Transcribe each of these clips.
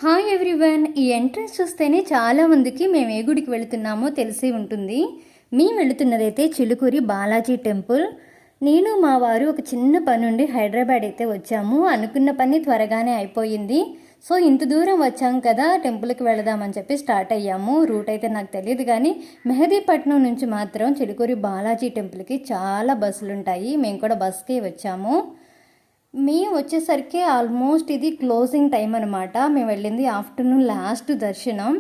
Hi everyone. ఈ entrance చూస్తేనే చాలామందికి మేము ఏ గుడికి వెళుతున్నామో తెలిసి ఉంటుంది. మేము వెళుతున్నదైతే చిలుకూరి బాలాజీ టెంపుల్. నేను మా వారు ఒక చిన్న పని నుండి హైదరాబాద్ అయితే వచ్చాము. అనుకున్న పని త్వరగానే అయిపోయింది. సో ఇంత దూరం వచ్చాం కదా, టెంపుల్కి వెళదామని చెప్పి స్టార్ట్ అయ్యాము. రూట్ అయితే నాకు తెలియదు, కానీ మెహదీపట్నం నుంచి మాత్రం చిలుకూరి బాలాజీ టెంపుల్కి చాలా బస్సులు ఉంటాయి. మేము కూడా బస్కే వచ్చాము. మేము వచ్చేసరికి ఆల్మోస్ట్ ఇది క్లోజింగ్ టైం అనమాట. మేము వెళ్ళింది ఆఫ్టర్నూన్ లాస్ట్ దర్శనం.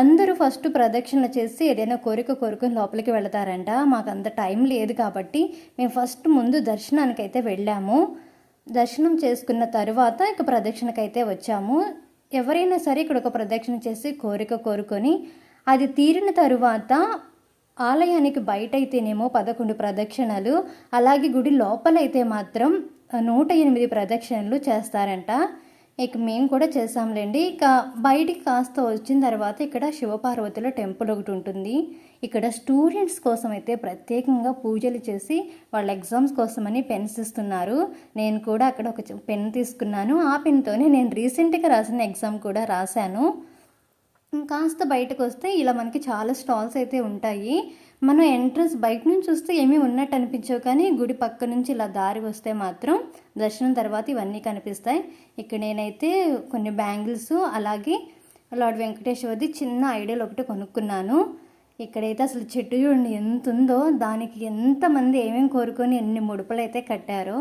అందరూ ఫస్ట్ ప్రదక్షిణ చేసి ఏదైనా కోరుకొని లోపలికి వెళతారంట. మాకు అంత టైం లేదు కాబట్టి మేము ఫస్ట్ ముందు దర్శనానికి అయితే వెళ్ళాము. దర్శనం చేసుకున్న తర్వాత ఇక ప్రదక్షిణకైతే వచ్చాము. ఎవరైనా సరే ఇక్కడ ఒక ప్రదక్షిణ చేసి కోరుకొని అది తీరిన తరువాత ఆలయానికి బయట అయితేనేమో 11 ప్రదక్షిణలు, అలాగే గుడి లోపలైతే మాత్రం 108 ప్రదక్షిణలు చేస్తారంట. ఇక మేము కూడా చేసాంలేండి. ఇక బయటికి కాస్త వచ్చిన తర్వాత ఇక్కడ శివపార్వతుల టెంపుల్ ఒకటి ఉంటుంది. ఇక్కడ స్టూడెంట్స్ కోసం అయితే ప్రత్యేకంగా పూజలు చేసి వాళ్ళ ఎగ్జామ్స్ కోసమని పెన్స్ ఇస్తున్నారు. నేను కూడా అక్కడ ఒక పెన్ తీసుకున్నాను. ఆ పెన్తోనే నేను రీసెంట్గా రాసిన ఎగ్జామ్ కూడా రాశాను. కాస్త బయటకు వస్తే ఇలా మనకి చాలా స్టాల్స్ అయితే ఉంటాయి. మనం ఎంట్రన్స్ బయట నుంచి చూస్తే ఏమీ ఉన్నట్టు అనిపించవు, కానీ గుడి పక్క నుంచి ఇలా దారి వస్తే మాత్రం దర్శనం తర్వాత ఇవన్నీ కనిపిస్తాయి. ఇక్కడ నేనైతే కొన్ని బ్యాంగిల్స్, అలాగే లార్డ్ వెంకటేశ్వర్ది చిన్న ఐడియల్ ఒకటి కొనుక్కున్నాను. ఇక్కడైతే అసలు చెట్టు చూడండి ఎంత ఉందో, దానికి ఎంతమంది ఏమేమి కోరుకొని ఎన్ని ముడుపులు అయితే కట్టారో.